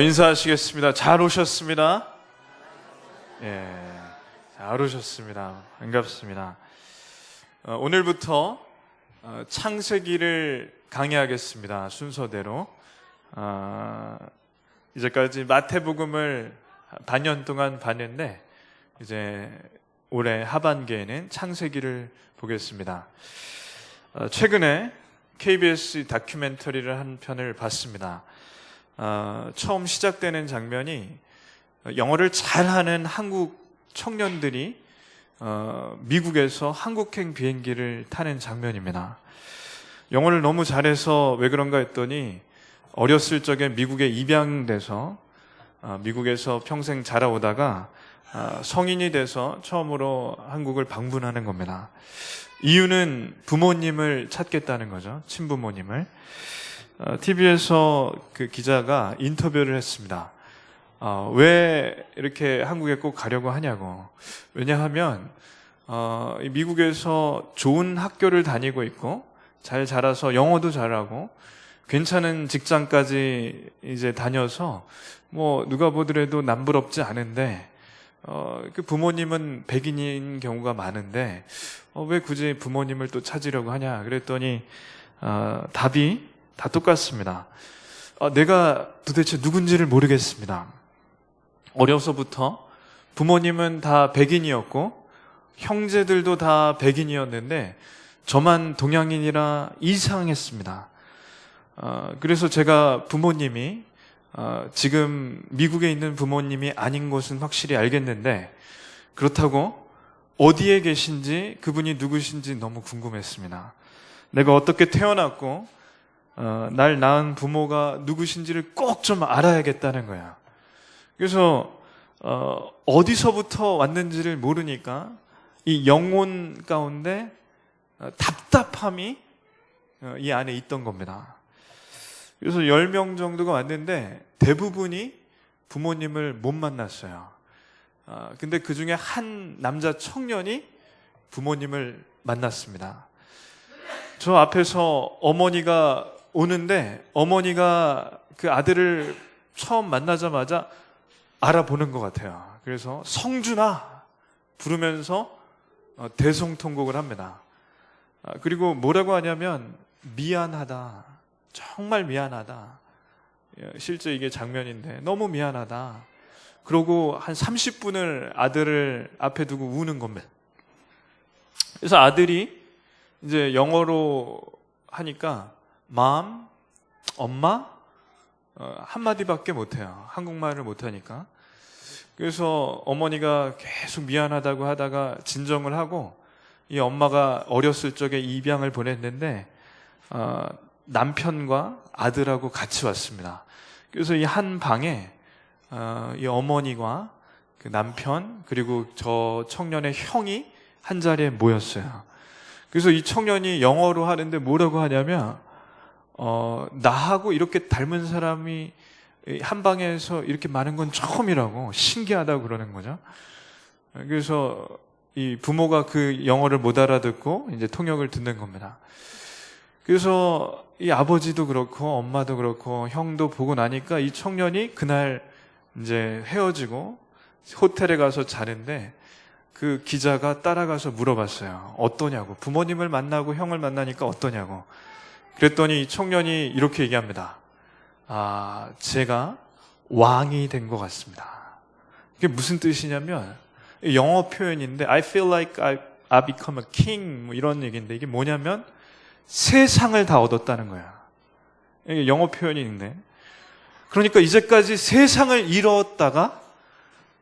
인사하시겠습니다. 잘 오셨습니다. 예, 잘 오셨습니다. 반갑습니다. 오늘부터 창세기를 강의하겠습니다. 순서대로. 이제까지 마태복음을 반년 동안 봤는데 이제 올해 하반기에는 창세기를 보겠습니다. 최근에 KBS 다큐멘터리를 한 편을 봤습니다. 처음 시작되는 장면이 영어를 잘하는 한국 청년들이 미국에서 한국행 비행기를 타는 장면입니다. 영어를 너무 잘해서 왜 그런가 했더니 어렸을 적에 미국에 입양돼서 미국에서 평생 자라오다가 성인이 돼서 처음으로 한국을 방문하는 겁니다. 이유는 부모님을 찾겠다는 거죠. 친부모님을. TV에서 그 기자가 인터뷰를 했습니다. 왜 이렇게 한국에 꼭 가려고 하냐고. 왜냐하면 미국에서 좋은 학교를 다니고 있고 잘 자라서 영어도 잘하고 괜찮은 직장까지 이제 다녀서 뭐 누가 보더라도 남부럽지 않은데 그 부모님은 백인인 경우가 많은데 왜 굳이 부모님을 또 찾으려고 하냐. 그랬더니 답이 다 똑같습니다. 내가 도대체 누군지를 모르겠습니다. 어려서부터 부모님은 다 백인이었고 형제들도 다 백인이었는데 저만 동양인이라 이상했습니다. 그래서 제가 부모님이 지금 미국에 있는 부모님이 아닌 것은 확실히 알겠는데 그렇다고 어디에 계신지 그분이 누구신지 너무 궁금했습니다. 내가 어떻게 태어났고 날 낳은 부모가 누구신지를 꼭 좀 알아야겠다는 거야. 그래서 어디서부터 왔는지를 모르니까 이 영혼 가운데 답답함이 이 안에 있던 겁니다. 그래서 10명 정도가 왔는데 대부분이 부모님을 못 만났어요. 근데 그 중에 한 남자 청년이 부모님을 만났습니다. 저 앞에서 어머니가 오는데 어머니가 그 아들을 처음 만나자마자 알아보는 것 같아요. 그래서 성준아 부르면서 대성통곡을 합니다. 그리고 뭐라고 하냐면 미안하다. 정말 미안하다. 실제 이게 장면인데 너무 미안하다. 그러고 한 30분을 아들을 앞에 두고 우는 겁니다. 그래서 아들이 이제 영어로 하니까 mom, 엄마 한마디밖에 못해요. 한국말을 못하니까. 그래서 어머니가 계속 미안하다고 하다가 진정을 하고 이 엄마가 어렸을 적에 입양을 보냈는데 남편과 아들하고 같이 왔습니다. 그래서 이 한 방에 이 어머니와 그 남편 그리고 저 청년의 형이 한 자리에 모였어요. 그래서 이 청년이 영어로 하는데 뭐라고 하냐면 나하고 이렇게 닮은 사람이 한 방에서 이렇게 많은 건 처음이라고 신기하다고 그러는 거죠. 그래서 이 부모가 그 영어를 못 알아듣고 이제 통역을 듣는 겁니다. 그래서 이 아버지도 그렇고 엄마도 그렇고 형도 보고 나니까 이 청년이 그날 이제 헤어지고 호텔에 가서 자는데 그 기자가 따라가서 물어봤어요. 어떠냐고. 부모님을 만나고 형을 만나니까 어떠냐고. 그랬더니 이 청년이 이렇게 얘기합니다. 제가 왕이 된 것 같습니다. 그게 무슨 뜻이냐면 영어 표현인데 I feel like I become a king 뭐 이런 얘기인데 이게 뭐냐면 세상을 다 얻었다는 거야. 이게 영어 표현인데 그러니까 이제까지 세상을 잃었다가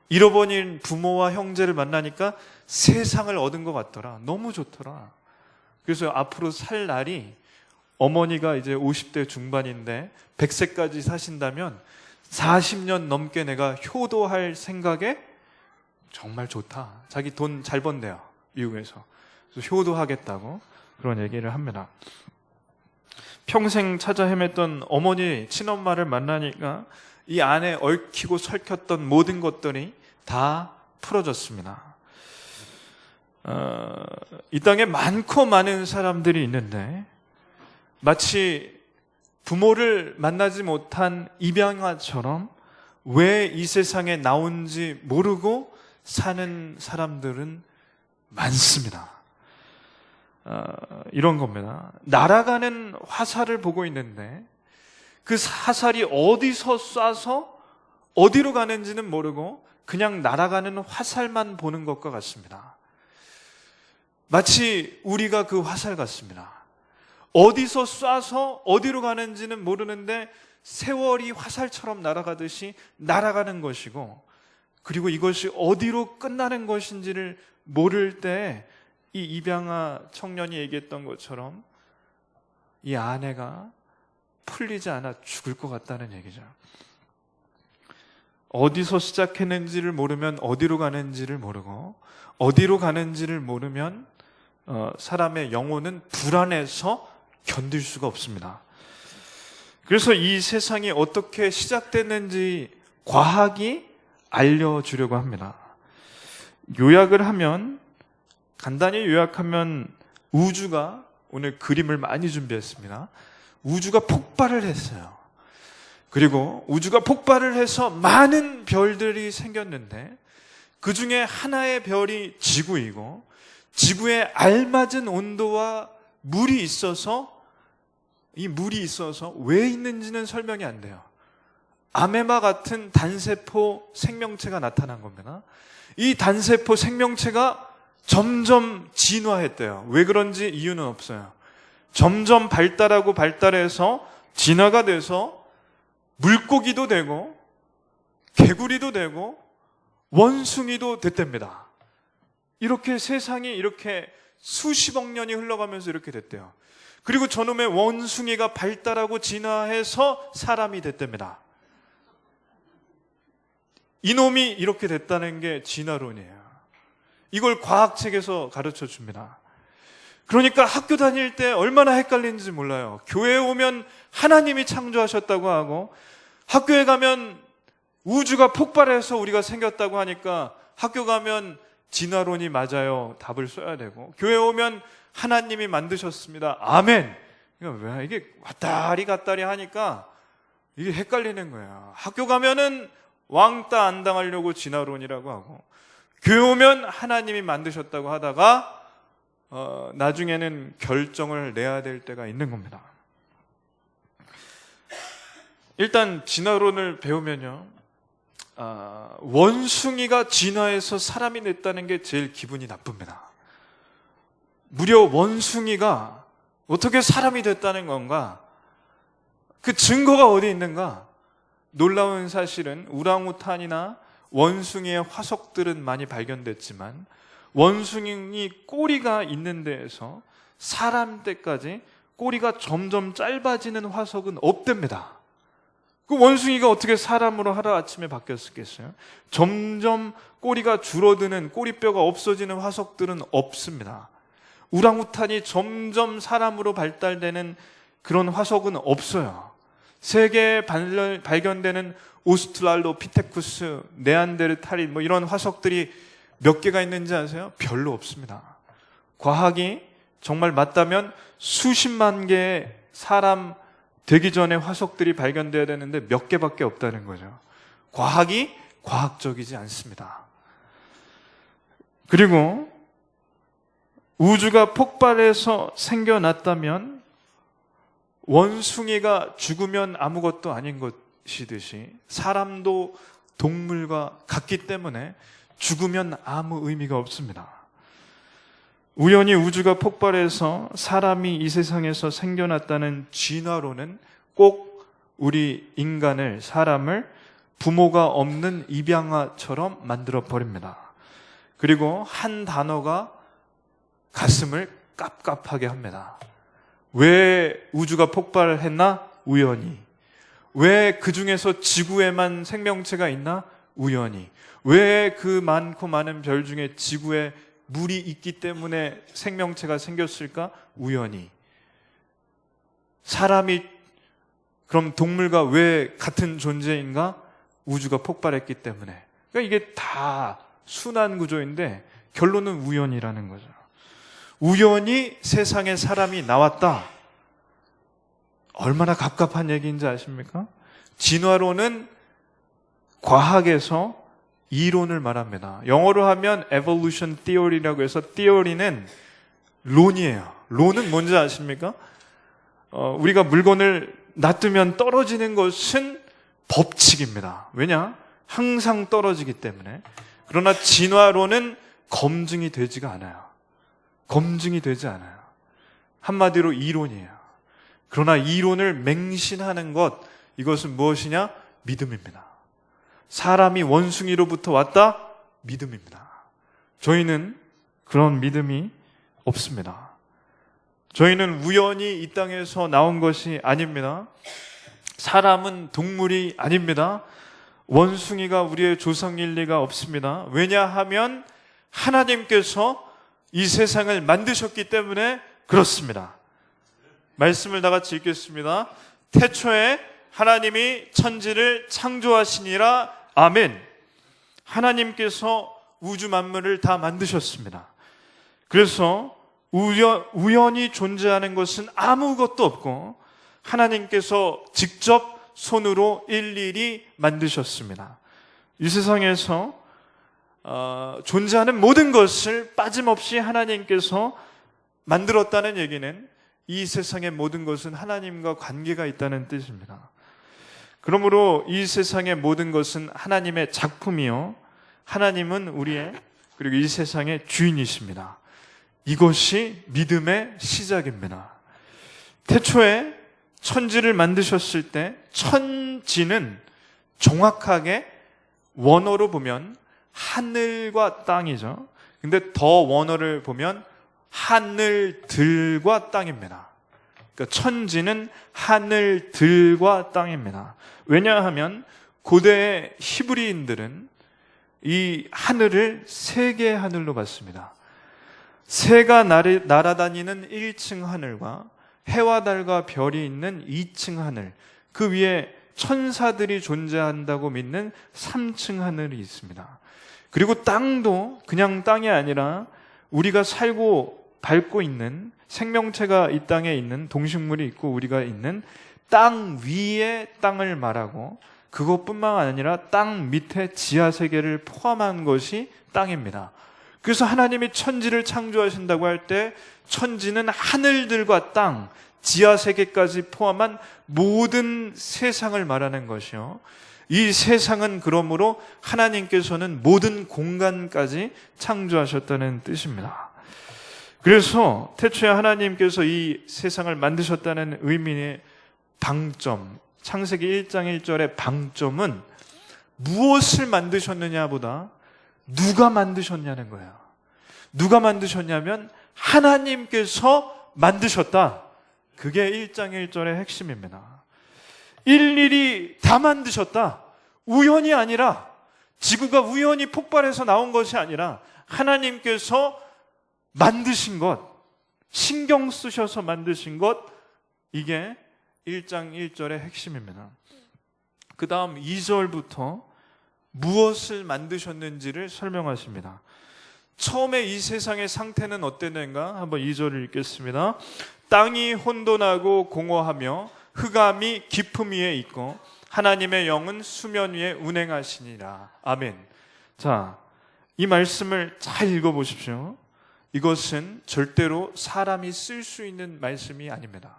잃어버린 부모와 형제를 만나니까 세상을 얻은 것 같더라. 너무 좋더라. 그래서 앞으로 살 날이 어머니가 이제 50대 중반인데 100세까지 사신다면 40년 넘게 내가 효도할 생각에 정말 좋다. 자기 돈 잘 번대요. 미국에서. 그래서 효도하겠다고 그런 얘기를 합니다. 평생 찾아 헤맸던 어머니, 친엄마를 만나니까 이 안에 얽히고 설켰던 모든 것들이 다 풀어졌습니다. 이 땅에 많고 많은 사람들이 있는데 마치 부모를 만나지 못한 입양아처럼 왜 이 세상에 나온지 모르고 사는 사람들은 많습니다. 이런 겁니다. 날아가는 화살을 보고 있는데 그 화살이 어디서 쏴서 어디로 가는지는 모르고 그냥 날아가는 화살만 보는 것과 같습니다. 마치 우리가 그 화살 같습니다. 어디서 쏴서 어디로 가는지는 모르는데 세월이 화살처럼 날아가듯이 날아가는 것이고, 그리고 이것이 어디로 끝나는 것인지를 모를 때 이 입양아 청년이 얘기했던 것처럼 이 아내가 풀리지 않아 죽을 것 같다는 얘기죠. 어디서 시작했는지를 모르면 어디로 가는지를 모르고, 어디로 가는지를 모르면 사람의 영혼은 불안해서 견딜 수가 없습니다. 그래서 이 세상이 어떻게 시작됐는지 과학이 알려주려고 합니다. 요약을 하면, 간단히 요약하면 우주가, 오늘 그림을 많이 준비했습니다. 우주가 폭발을 했어요. 그리고 우주가 폭발을 해서 많은 별들이 생겼는데 그 중에 하나의 별이 지구이고, 지구에 알맞은 온도와 물이 있어서, 이 물이 있어서 왜 있는지는 설명이 안 돼요. 아메바 같은 단세포 생명체가 나타난 겁니다. 이 단세포 생명체가 점점 진화했대요. 왜 그런지 이유는 없어요. 점점 발달하고 발달해서 진화가 돼서 물고기도 되고 개구리도 되고 원숭이도 됐답니다. 이렇게 세상이 이렇게 수십억 년이 흘러가면서 이렇게 됐대요. 그리고 저놈의 원숭이가 발달하고 진화해서 사람이 됐답니다. 이놈이 이렇게 됐다는 게 진화론이에요. 이걸 과학책에서 가르쳐 줍니다. 그러니까 학교 다닐 때 얼마나 헷갈리는지 몰라요. 교회에 오면 하나님이 창조하셨다고 하고, 학교에 가면 우주가 폭발해서 우리가 생겼다고 하니까 학교 가면 진화론이 맞아요 답을 써야 되고, 교회 오면 하나님이 만드셨습니다, 아멘. 그러니까 왜 이게 왔다리 갔다리 하니까 이게 헷갈리는 거예요. 학교 가면은 왕따 안 당하려고 진화론이라고 하고, 교회 오면 하나님이 만드셨다고 하다가 나중에는 결정을 내야 될 때가 있는 겁니다. 일단 진화론을 배우면요, 원숭이가 진화해서 사람이 됐다는 게 제일 기분이 나쁩니다. 무려 원숭이가 어떻게 사람이 됐다는 건가? 그 증거가 어디 있는가? 놀라운 사실은 우랑우탄이나 원숭이의 화석들은 많이 발견됐지만 원숭이 꼬리가 있는 데에서 사람 때까지 꼬리가 점점 짧아지는 화석은 없답니다. 그 원숭이가 어떻게 사람으로 하루아침에 바뀌었겠어요? 점점 꼬리가 줄어드는, 꼬리뼈가 없어지는 화석들은 없습니다. 우랑우탄이 점점 사람으로 발달되는 그런 화석은 없어요. 세계에 발견되는 오스트랄로피테쿠스, 네안데르탈인 이런 화석들이 몇 개가 있는지 아세요? 별로 없습니다. 과학이 정말 맞다면 수십만 개의 사람 되기 전에 화석들이 발견돼야 되는데 몇 개밖에 없다는 거죠. 과학이 과학적이지 않습니다. 그리고 우주가 폭발해서 생겨났다면 원숭이가 죽으면 아무것도 아닌 것이듯이 사람도 동물과 같기 때문에 죽으면 아무 의미가 없습니다. 우연히 우주가 폭발해서 사람이 이 세상에서 생겨났다는 진화론은 꼭 우리 인간을, 사람을 부모가 없는 입양아처럼 만들어 버립니다. 그리고 한 단어가 가슴을 깝깝하게 합니다. 왜 우주가 폭발했나? 우연히. 왜 그 중에서 지구에만 생명체가 있나? 우연히. 왜 그 많고 많은 별 중에 지구에 물이 있기 때문에 생명체가 생겼을까? 우연히. 사람이, 그럼 동물과 왜 같은 존재인가? 우주가 폭발했기 때문에. 그러니까 이게 다 순환 구조인데 결론은 우연이라는 거죠. 우연히 세상에 사람이 나왔다. 얼마나 갑갑한 얘기인지 아십니까? 진화론은 과학에서 이론을 말합니다. 영어로 하면 evolution theory라고 해서 theory는 론이에요. 론은 뭔지 아십니까? 우리가 물건을 놔두면 떨어지는 것은 법칙입니다. 왜냐? 항상 떨어지기 때문에. 그러나 진화론은 검증이 되지가 않아요. 검증이 되지 않아요. 한마디로 이론이에요. 그러나 이론을 맹신하는 것, 이것은 무엇이냐? 믿음입니다. 사람이 원숭이로부터 왔다? 믿음입니다. 저희는 그런 믿음이 없습니다. 저희는 우연히 이 땅에서 나온 것이 아닙니다. 사람은 동물이 아닙니다. 원숭이가 우리의 조상일 리가 없습니다. 왜냐하면 하나님께서 이 세상을 만드셨기 때문에 그렇습니다. 말씀을 다 같이 읽겠습니다. 태초에 하나님이 천지를 창조하시니라. 아멘. 하나님께서 우주 만물을 다 만드셨습니다. 그래서 우연히 존재하는 것은 아무것도 없고 하나님께서 직접 손으로 일일이 만드셨습니다. 이 세상에서 존재하는 모든 것을 빠짐없이 하나님께서 만들었다는 얘기는 이 세상의 모든 것은 하나님과 관계가 있다는 뜻입니다. 그러므로 이 세상의 모든 것은 하나님의 작품이요, 하나님은 우리의, 그리고 이 세상의 주인이십니다. 이것이 믿음의 시작입니다. 태초에 천지를 만드셨을 때 천지는 정확하게 원어로 보면 하늘과 땅이죠. 근데 더 원어를 보면 하늘들과 땅입니다. 그러니까 천지는 하늘들과 땅입니다. 왜냐하면 고대의 히브리인들은 이 하늘을 세 개의 하늘로 봤습니다. 새가 날아다니는 1층 하늘과 해와 달과 별이 있는 2층 하늘, 그 위에 천사들이 존재한다고 믿는 3층 하늘이 있습니다. 그리고 땅도 그냥 땅이 아니라 우리가 살고 밟고 있는 생명체가 이 땅에 있는 동식물이 있고 우리가 있는 땅 위의 땅을 말하고, 그것뿐만 아니라 땅 밑에 지하세계를 포함한 것이 땅입니다. 그래서 하나님이 천지를 창조하신다고 할 때 천지는 하늘들과 땅, 지하세계까지 포함한 모든 세상을 말하는 것이요, 이 세상은 그러므로 하나님께서는 모든 공간까지 창조하셨다는 뜻입니다. 그래서 태초에 하나님께서 이 세상을 만드셨다는 의미의 방점, 창세기 1장 1절의 방점은 무엇을 만드셨느냐보다 누가 만드셨냐는 거예요. 누가 만드셨냐면 하나님께서 만드셨다. 그게 1장 1절의 핵심입니다. 일일이 다 만드셨다. 우연이 아니라, 지구가 우연히 폭발해서 나온 것이 아니라 하나님께서 만드신 것, 신경 쓰셔서 만드신 것, 이게 1장 1절의 핵심입니다. 그 다음 2절부터 무엇을 만드셨는지를 설명하십니다. 처음에 이 세상의 상태는 어땠는가? 한번 2절을 읽겠습니다. 땅이 혼돈하고 공허하며 흑암이 깊음 위에 있고 하나님의 영은 수면 위에 운행하시니라. 아멘. 자, 이 말씀을 잘 읽어보십시오. 이것은 절대로 사람이 쓸 수 있는 말씀이 아닙니다.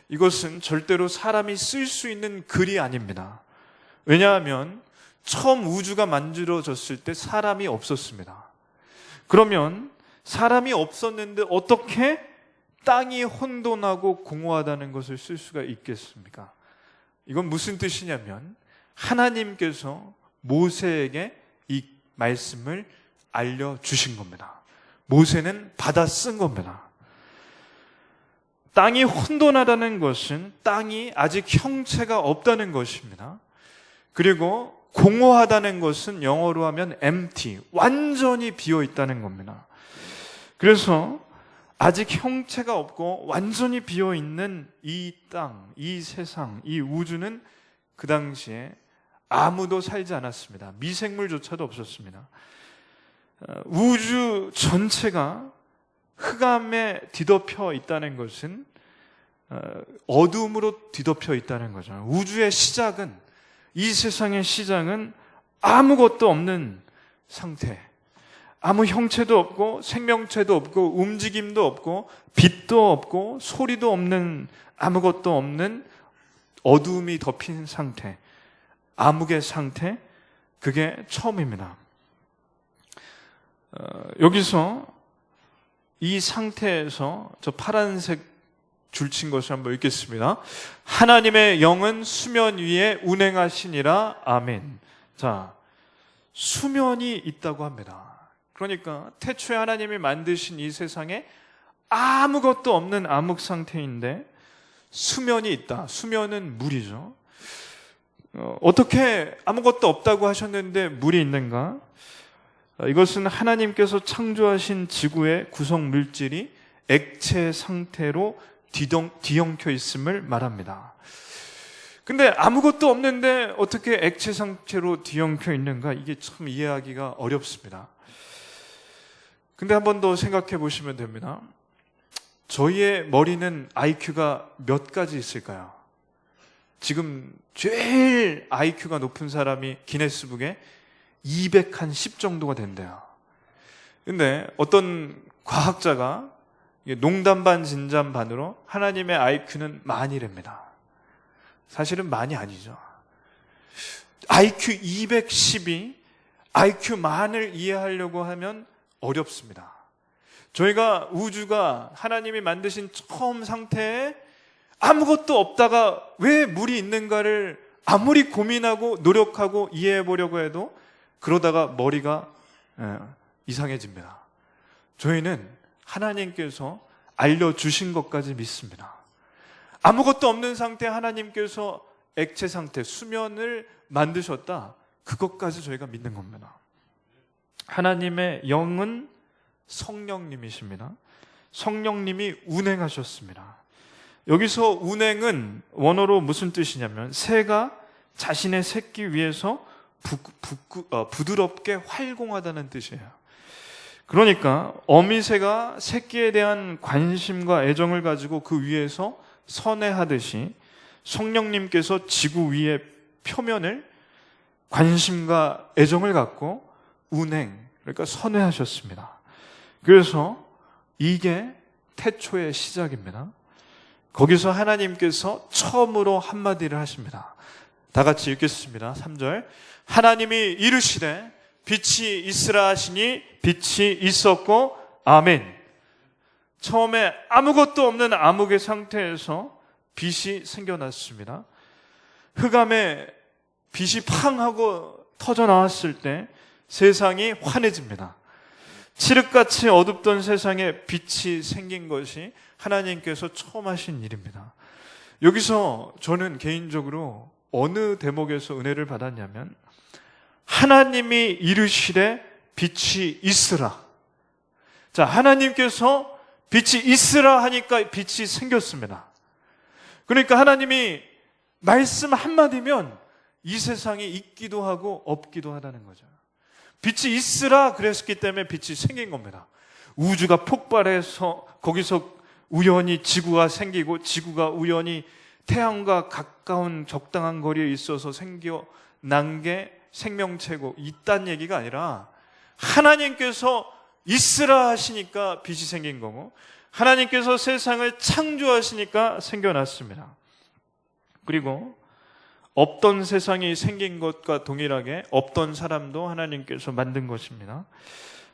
이것은 절대로 사람이 쓸 수 있는 글이 아닙니다. 왜냐하면 처음 우주가 만들어졌을 때 사람이 없었습니다. 그러면 사람이 없었는데 어떻게 땅이 혼돈하고 공허하다는 것을 쓸 수가 있겠습니까? 이건 무슨 뜻이냐면 하나님께서 모세에게 이 말씀을 알려주신 겁니다. 모세는 받아 쓴 겁니다. 땅이 혼돈하다는 것은 땅이 아직 형체가 없다는 것입니다. 그리고 공허하다는 것은 영어로 하면 empty, 완전히 비어 있다는 겁니다. 그래서 아직 형체가 없고 완전히 비어 있는 이 땅, 이 세상, 이 우주는 그 당시에 아무도 살지 않았습니다. 미생물조차도 없었습니다. 우주 전체가 흑암에 뒤덮여 있다는 것은 어두움으로 뒤덮여 있다는 거죠. 우주의 시작은, 이 세상의 시작은 아무것도 없는 상태, 아무 형체도 없고 생명체도 없고 움직임도 없고 빛도 없고 소리도 없는, 아무것도 없는 어두움이 덮인 상태, 암흑의 상태, 그게 처음입니다. 여기서 이 상태에서 저 파란색 줄친 것을 한번 읽겠습니다. 하나님의 영은 수면 위에 운행하시니라. 아멘. 자, 수면이 있다고 합니다. 그러니까 태초에 하나님이 만드신 이 세상에 아무것도 없는 암흑 상태인데 수면이 있다. 수면은 물이죠. 어떻게 아무것도 없다고 하셨는데 물이 있는가? 이것은 하나님께서 창조하신 지구의 구성 물질이 액체 상태로 뒤엉켜 있음을 말합니다. 근데 아무것도 없는데 어떻게 액체 상태로 뒤엉켜 있는가? 이게 참 이해하기가 어렵습니다. 근데 한 번 더 생각해 보시면 됩니다. 저희의 머리는 IQ가 몇 가지 있을까요? 지금 제일 IQ가 높은 사람이 기네스북에 210 정도가 된대요. 근데 어떤 과학자가 농담 반 진담 반으로 하나님의 IQ는 만이랍니다. 사실은 만이 아니죠. IQ 210이 IQ 만을 이해하려고 하면 어렵습니다. 저희가 우주가 하나님이 만드신 처음 상태에 아무것도 없다가 왜 물이 있는가를 아무리 고민하고 노력하고 이해해 보려고 해도 그러다가 머리가 이상해집니다. 저희는 하나님께서 알려주신 것까지 믿습니다. 아무것도 없는 상태 하나님께서 액체 상태, 수면을 만드셨다. 그것까지 저희가 믿는 겁니다. 하나님의 영은 성령님이십니다. 성령님이 운행하셨습니다. 여기서 운행은 원어로 무슨 뜻이냐면 새가 자신의 새끼 위에서 부드럽게 활공하다는 뜻이에요. 그러니까 어미새가 새끼에 대한 관심과 애정을 가지고 그 위에서 선회하듯이 성령님께서 지구 위의 표면을 관심과 애정을 갖고 운행, 그러니까 선회하셨습니다. 그래서 이게 태초의 시작입니다. 거기서 하나님께서 처음으로 한마디를 하십니다. 다 같이 읽겠습니다. 3절. 하나님이 이르시되 빛이 있으라 하시니 빛이 있었고 아멘. 처음에 아무것도 없는 암흑의 상태에서 빛이 생겨났습니다. 흑암에 빛이 팡 하고 터져 나왔을 때 세상이 환해집니다. 칠흑같이 어둡던 세상에 빛이 생긴 것이 하나님께서 처음 하신 일입니다. 여기서 저는 개인적으로 어느 대목에서 은혜를 받았냐면 하나님이 이르시되 빛이 있으라. 자, 하나님께서 빛이 있으라 하니까 빛이 생겼습니다. 그러니까 하나님이 말씀 한마디면 이 세상이 있기도 하고 없기도 하다는 거죠. 빛이 있으라 그랬기 때문에 빛이 생긴 겁니다. 우주가 폭발해서 거기서 우연히 지구가 생기고 지구가 우연히 태양과 가까운 적당한 거리에 있어서 생겨난 게 생명체고 이딴 얘기가 아니라 하나님께서 있으라 하시니까 빛이 생긴 거고 하나님께서 세상을 창조하시니까 생겨났습니다. 그리고 없던 세상이 생긴 것과 동일하게 없던 사람도 하나님께서 만든 것입니다.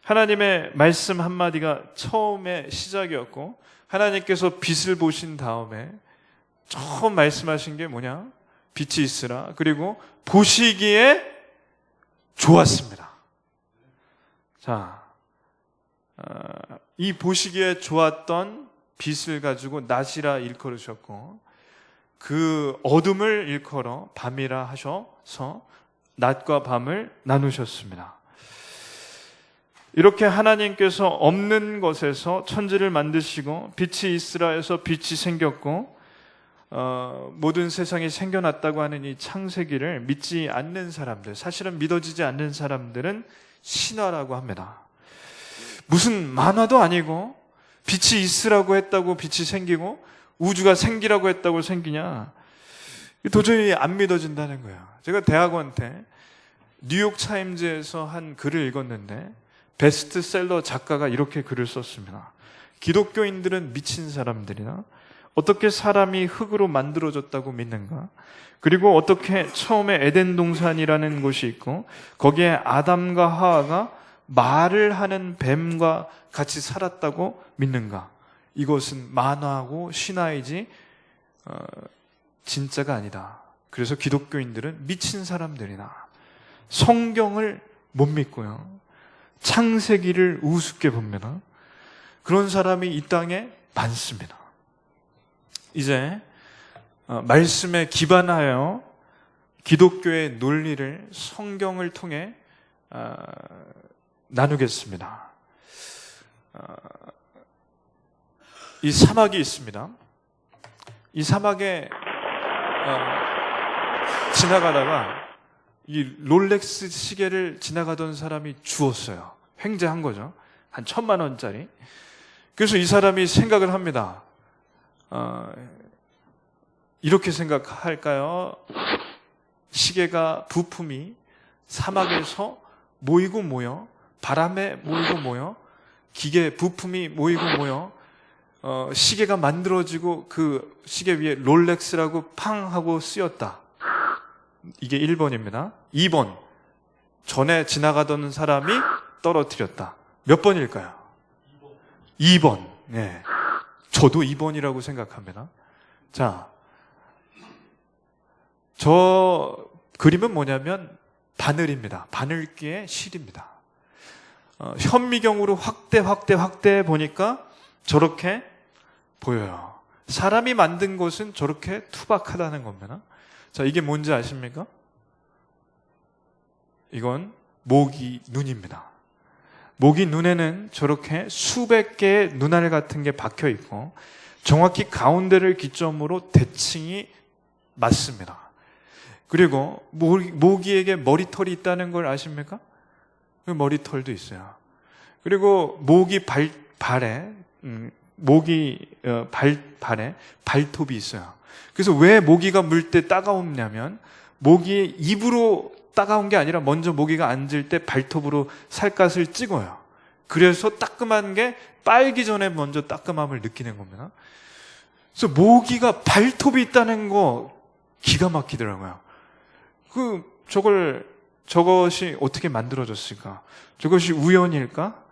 하나님의 말씀 한마디가 처음에 시작이었고 하나님께서 빛을 보신 다음에 처음 말씀하신 게 뭐냐? 빛이 있으라. 그리고 보시기에 좋았습니다. 자, 이 보시기에 좋았던 빛을 가지고 낮이라 일컬으셨고 그 어둠을 일컬어 밤이라 하셔서 낮과 밤을 나누셨습니다. 이렇게 하나님께서 없는 것에서 천지를 만드시고 빛이 있으라 해서 빛이 생겼고 모든 세상이 생겨났다고 하는 이 창세기를 믿지 않는 사람들, 사실은 믿어지지 않는 사람들은 신화라고 합니다. 무슨 만화도 아니고 빛이 있으라고 했다고 빛이 생기고 우주가 생기라고 했다고 생기냐? 도저히 안 믿어진다는 거예요. 제가 대학원 때 뉴욕 타임즈에서 한 글을 읽었는데 베스트셀러 작가가 이렇게 글을 썼습니다. 기독교인들은 미친 사람들이나 어떻게 사람이 흙으로 만들어졌다고 믿는가? 그리고 어떻게 처음에 에덴 동산이라는 곳이 있고 거기에 아담과 하와가 말을 하는 뱀과 같이 살았다고 믿는가? 이것은 만화고 신화이지 진짜가 아니다. 그래서 기독교인들은 미친 사람들이나 성경을 못 믿고요, 창세기를 우습게 봅니다. 그런 사람이 이 땅에 많습니다. 이제 말씀에 기반하여 기독교의 논리를 성경을 통해 나누겠습니다. 이 사막이 있습니다. 이 사막에 지나가다가 이 롤렉스 시계를 지나가던 사람이 주웠어요. 횡재한 거죠. 한 1,000,000원짜리. 그래서 이 사람이 생각을 합니다. 이렇게 생각할까요? 시계가 부품이 사막에서 모이고 모여, 바람에 모이고 모여, 기계 부품이 모이고 모여 시계가 만들어지고 그 시계 위에 롤렉스라고 팡 하고 쓰였다. 이게 1번입니다. 2번, 전에 지나가던 사람이 떨어뜨렸다. 몇 번일까요? 2번. 네. 저도 2번이라고 생각합니다. 자, 저 그림은 뭐냐면 바늘입니다. 바늘귀의 실입니다. 현미경으로 확대 보니까 저렇게 보여요. 사람이 만든 것은 저렇게 투박하다는 겁니다. 자, 이게 뭔지 아십니까? 이건 모기 눈입니다. 모기 눈에는 저렇게 수백 개의 눈알 같은 게 박혀 있고 정확히 가운데를 기점으로 대칭이 맞습니다. 그리고 모기에게 머리털이 있다는 걸 아십니까? 머리털도 있어요. 그리고 모기 발에 발톱이 있어요. 그래서 왜 모기가 물 때 따가웠냐면 모기의 입으로 따가운 게 아니라 먼저 모기가 앉을 때 발톱으로 살갗을 찍어요. 그래서 따끔한 게 빨기 전에 먼저 따끔함을 느끼는 겁니다. 그래서 모기가 발톱이 있다는 거 기가 막히더라고요. 저것이 어떻게 만들어졌을까? 저것이 우연일까?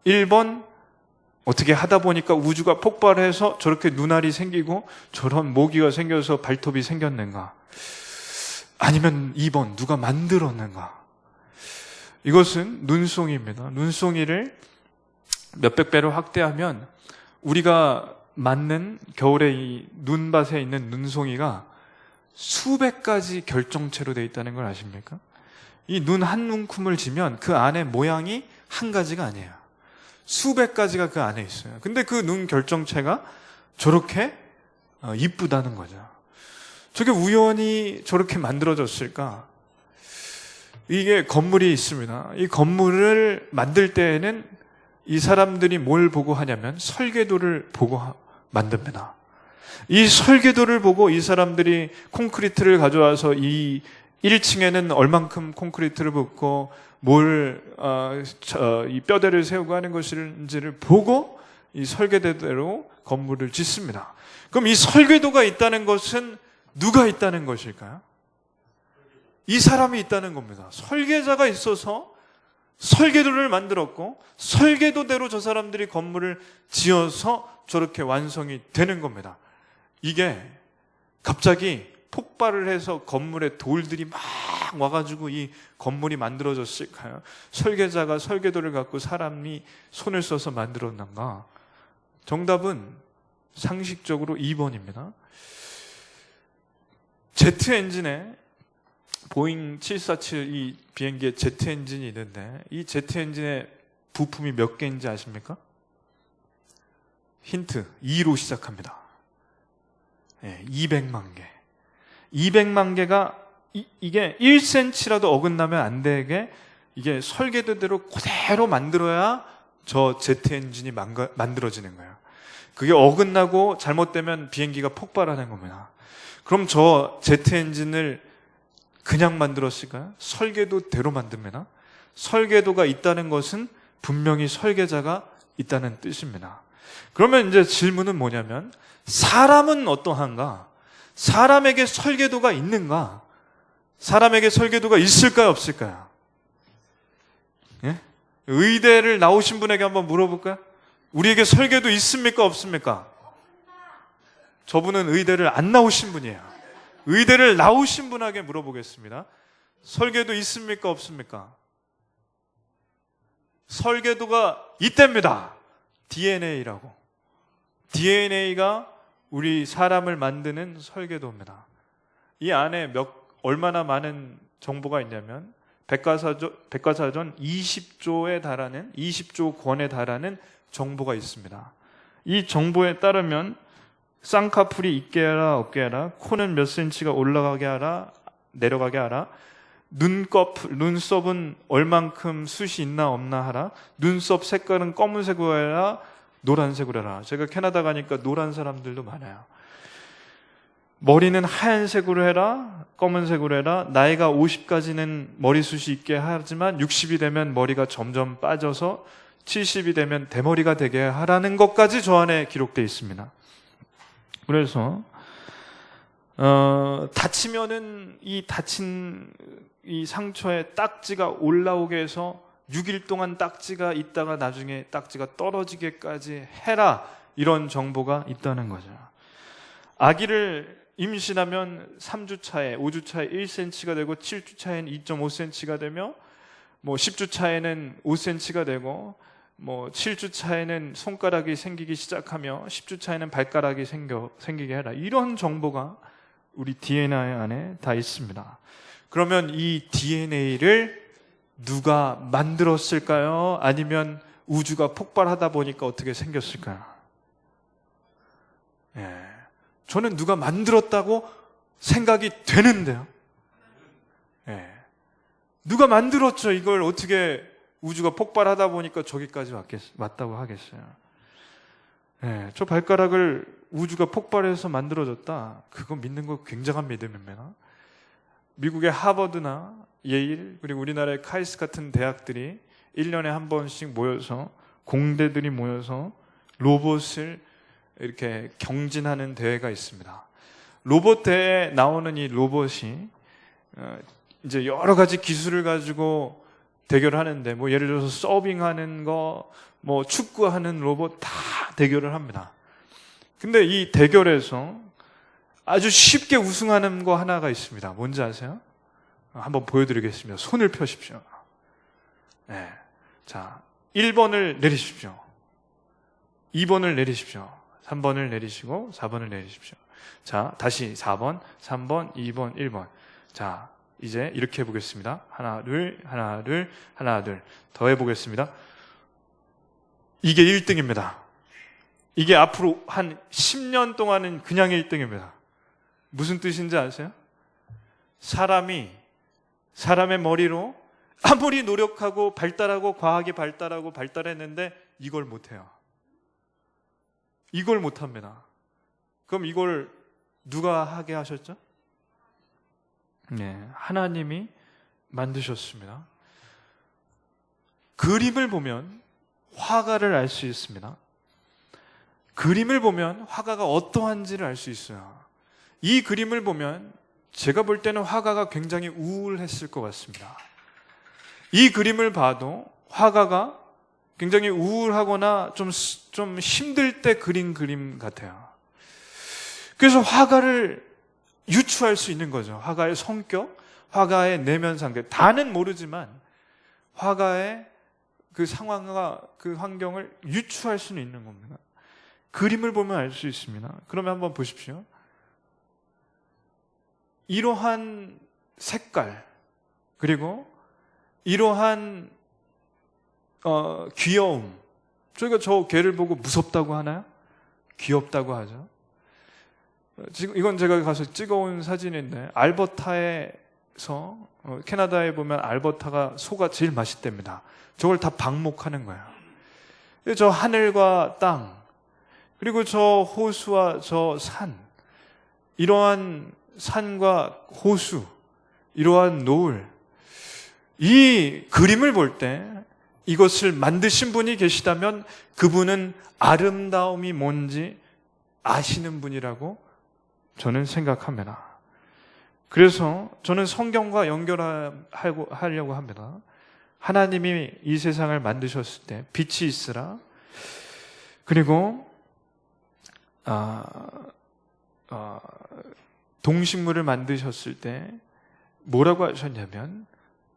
1번, 어떻게 하다 보니까 우주가 폭발해서 저렇게 눈알이 생기고 저런 모기가 생겨서 발톱이 생겼는가? 아니면 2번, 누가 만들었는가? 이것은 눈송이입니다. 눈송이를 몇백 배로 확대하면 우리가 맞는 겨울에 이 눈밭에 있는 눈송이가 수백 가지 결정체로 되어 있다는 걸 아십니까? 이 눈 한 움큼을 지면 그 안에 모양이 한 가지가 아니에요. 수백 가지가 그 안에 있어요. 근데 그 눈 결정체가 저렇게 이쁘다는 거죠. 저게 우연히 저렇게 만들어졌을까? 이게 건물이 있습니다. 이 건물을 만들 때에는 이 사람들이 뭘 보고 하냐면 설계도를 보고 만듭니다. 이 설계도를 보고 이 사람들이 콘크리트를 가져와서 이 1층에는 얼만큼 콘크리트를 붓고 이 뼈대를 세우고 하는 것인지를 보고 이 설계대로 건물을 짓습니다. 그럼 이 설계도가 있다는 것은 누가 있다는 것일까요? 이 사람이 있다는 겁니다. 설계자가 있어서 설계도를 만들었고 설계도대로 저 사람들이 건물을 지어서 저렇게 완성이 되는 겁니다. 이게 갑자기 폭발을 해서 건물에 돌들이 막 와가지고 이 건물이 만들어졌을까요? 설계자가 설계도를 갖고 사람이 손을 써서 만들었는가? 정답은 상식적으로 2번입니다. 제트 엔진에 보잉 747 이 비행기에 제트 엔진이 있는데 이 제트 엔진의 부품이 몇 개인지 아십니까? 힌트, 2로 시작합니다. 200만 개. 200만 개가 이게 1cm라도 어긋나면 안 되게 이게 설계도대로 그대로 만들어야 저 제트 엔진이 만들어지는 거예요. 그게 어긋나고 잘못되면 비행기가 폭발하는 겁니다. 그럼 저 제트 엔진을 그냥 만들었을까요? 설계도대로 만듭니다. 설계도가 있다는 것은 분명히 설계자가 있다는 뜻입니다. 그러면 이제 질문은 뭐냐면, 사람은 어떠한가? 사람에게 설계도가 있는가? 사람에게 설계도가 있을까요, 없을까요? 예? 의대를 나오신 분에게 한번 물어볼까요? 우리에게 설계도 있습니까, 없습니까? 저분은 의대를 안 나오신 분이에요. 의대를 나오신 분에게 물어보겠습니다. 설계도 있습니까, 없습니까? 설계도가 있답니다. DNA라고. DNA가 우리 사람을 만드는 설계도입니다. 이 안에 얼마나 많은 정보가 있냐면 백과사전 20조 권에 달하는 정보가 있습니다. 이 정보에 따르면 쌍꺼풀이 있게 하라 없게 하라, 코는 몇 센치가 올라가게 하라 내려가게 하라, 눈썹은 얼만큼 숱이 있나 없나 하라, 눈썹 색깔은 검은색으로 해라 노란색으로 해라. 제가 캐나다 가니까 노란 사람들도 많아요. 머리는 하얀색으로 해라 검은색으로 해라, 나이가 50까지는 머리숱이 있게 하지만 60이 되면 머리가 점점 빠져서 70이 되면 대머리가 되게 하라는 것까지 저 안에 기록되어 있습니다. 그래서 다치면은 이 다친 이 상처에 딱지가 올라오게 해서 6일 동안 딱지가 있다가 나중에 딱지가 떨어지게까지 해라, 이런 정보가 있다는 거죠. 아기를 임신하면 3주 차에 5주 차에 1cm가 되고 7주 차에는 2.5cm가 되며 10주 차에는 5cm가 되고 7주 차에는 손가락이 생기기 시작하며 10주 차에는 발가락이 생기게 해라, 이런 정보가 우리 DNA 안에 다 있습니다. 그러면 이 DNA를 누가 만들었을까요? 아니면 우주가 폭발하다 보니까 어떻게 생겼을까요? 저는 누가 만들었다고 생각이 되는데요. 누가 만들었죠? 이걸 어떻게 우주가 폭발하다 보니까 저기까지 왔다고 하겠어요? 저 발가락을 우주가 폭발해서 만들어졌다, 그거 믿는 거 굉장한 믿음입니다. 미국의 하버드나 예일 그리고 우리나라의 카이스트 같은 대학들이 1년에 한 번씩 모여서, 공대들이 모여서 로봇을 이렇게 경진하는 대회가 있습니다. 로봇 대회에 나오는 이 로봇이 이제 여러 가지 기술을 가지고 대결을 하는데, 예를 들어서 서빙하는 거, 축구하는 로봇 다 대결을 합니다. 근데 이 대결에서 아주 쉽게 우승하는 거 하나가 있습니다. 뭔지 아세요? 한번 보여드리겠습니다. 손을 펴십시오. 자, 1번을 내리십시오. 2번을 내리십시오. 3번을 내리시고 4번을 내리십시오. 자, 다시 4번, 3번, 2번, 1번. 자, 이제 이렇게 해보겠습니다. 하나, 둘, 하나, 둘, 하나, 둘. 더 해보겠습니다. 이게 1등입니다. 이게 앞으로 한 10년 동안은 그냥 1등입니다. 무슨 뜻인지 아세요? 사람의 머리로 아무리 노력하고 발달하고 과학이 발달했는데 이걸 못해요. 이걸 못합니다. 그럼 이걸 누가 하게 하셨죠? 하나님이 만드셨습니다. 그림을 보면 화가를 알 수 있습니다. 그림을 보면 화가가 어떠한지를 알 수 있어요. 이 그림을 보면 제가 볼 때는 화가가 굉장히 우울했을 것 같습니다. 이 그림을 봐도 화가가 굉장히 우울하거나 좀 힘들 때 그린 그림 같아요. 그래서 화가를 유추할 수 있는 거죠. 화가의 성격, 화가의 내면 상태, 다는 모르지만 화가의 그 상황과 그 환경을 유추할 수는 있는 겁니다. 그림을 보면 알 수 있습니다. 그러면 한번 보십시오. 이러한 색깔, 그리고 이러한 귀여움. 저희가 저 개를 보고 무섭다고 하나요? 귀엽다고 하죠. 지금 이건 제가 가서 찍어온 사진인데, 알버타에서 캐나다에 보면 알버타가 소가 제일 맛있답니다. 저걸 다 방목하는 거예요. 저 하늘과 땅, 그리고 저 호수와 저 산, 이러한 산과 호수, 이러한 노을, 이 그림을 볼 때 이것을 만드신 분이 계시다면 그분은 아름다움이 뭔지 아시는 분이라고 저는 생각합니다. 그래서 저는 성경과 연결하려고 합니다. 하나님이 이 세상을 만드셨을 때 빛이 있으라, 그리고 동식물을 만드셨을 때 뭐라고 하셨냐면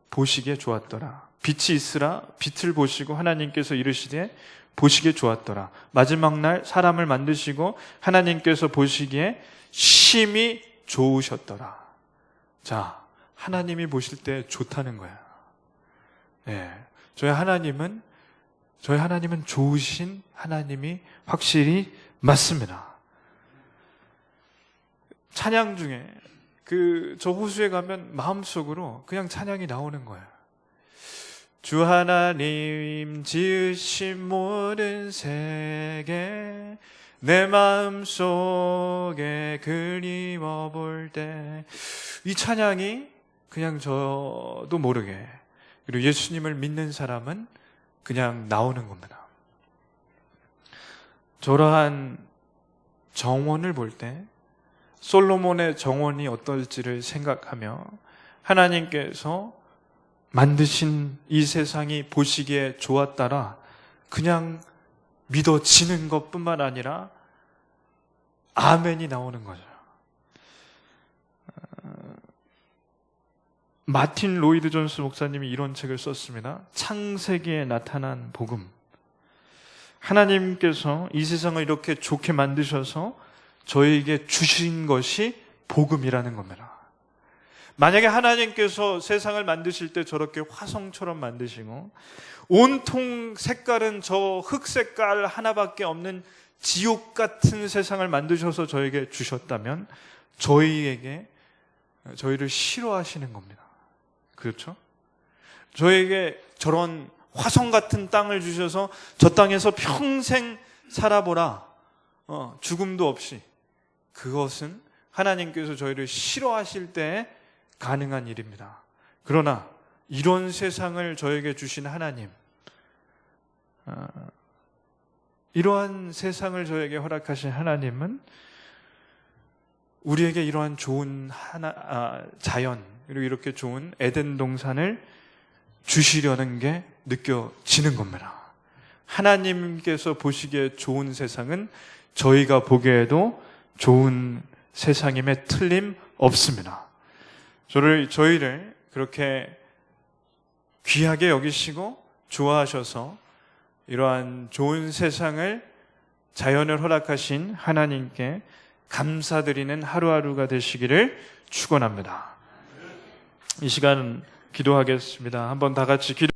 보시기에 좋았더라. 빛이 있으라, 빛을 보시고 하나님께서 이르시되 보시기에 좋았더라. 마지막 날 사람을 만드시고 하나님께서 보시기에 심히 좋으셨더라. 자, 하나님이 보실 때 좋다는 거야. 저희 하나님은 좋으신 하나님이 확실히 맞습니다. 찬양 중에 저 호수에 가면 마음속으로 그냥 찬양이 나오는 거예요. 주 하나님 지으신 모든 세계 내 마음속에 그리워 볼 때, 이 찬양이 그냥 저도 모르게, 그리고 예수님을 믿는 사람은 그냥 나오는 겁니다. 저러한 정원을 볼 때 솔로몬의 정원이 어떨지를 생각하며 하나님께서 만드신 이 세상이 보시기에 좋았다라 그냥 믿어지는 것뿐만 아니라 아멘이 나오는 거죠. 마틴 로이드 존스 목사님이 이런 책을 썼습니다. 창세기에 나타난 복음. 하나님께서 이 세상을 이렇게 좋게 만드셔서 저에게 주신 것이 복음이라는 겁니다. 만약에 하나님께서 세상을 만드실 때 저렇게 화성처럼 만드시고 온통 색깔은 저 흑색깔 하나밖에 없는 지옥 같은 세상을 만드셔서 저에게 주셨다면 저희를 싫어하시는 겁니다. 그렇죠? 저에게 저런 화성 같은 땅을 주셔서 저 땅에서 평생 살아보라, 죽음도 없이, 그것은 하나님께서 저희를 싫어하실 때 가능한 일입니다. 그러나 이런 세상을 저에게 주신 하나님, 이러한 세상을 저에게 허락하신 하나님은 우리에게 이러한 좋은 자연, 그리고 이렇게 좋은 에덴 동산을 주시려는 게 느껴지는 겁니다. 하나님께서 보시기에 좋은 세상은 저희가 보기에도 좋은 세상임에 틀림없습니다. 저희를 그렇게 귀하게 여기시고 좋아하셔서 이러한 좋은 세상을, 자연을 허락하신 하나님께 감사드리는 하루하루가 되시기를 축원합니다. 이 시간 기도하겠습니다. 한번 다 같이 기도.